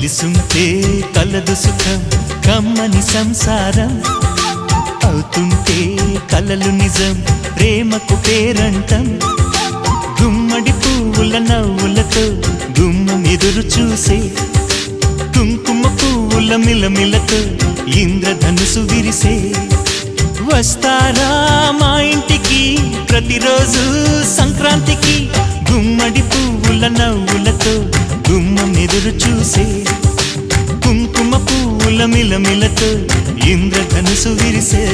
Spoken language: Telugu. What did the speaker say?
కలిసుంటే కలదు సుఖం కమ్మని సంసారం అవుతుంటే కలలు నిజం ప్రేమకు పేరంటం గుమ్మడి పువ్వుల నవ్వులతో గుమ్మం ఎదురు చూసే కుంకుమ పువ్వుల మిలమిలతో ఇంద్రధనుసు విరిసే వస్తారా మా ఇంటికి ప్రతిరోజు సంక్రాంతికి గుమ్మడి పువ్వుల నవ్వులతో గుమ్మం ఎదురు చూసే కుంకుమ పువ్వుల మిలమిలతో ఇంద్రధనుసు విరిసే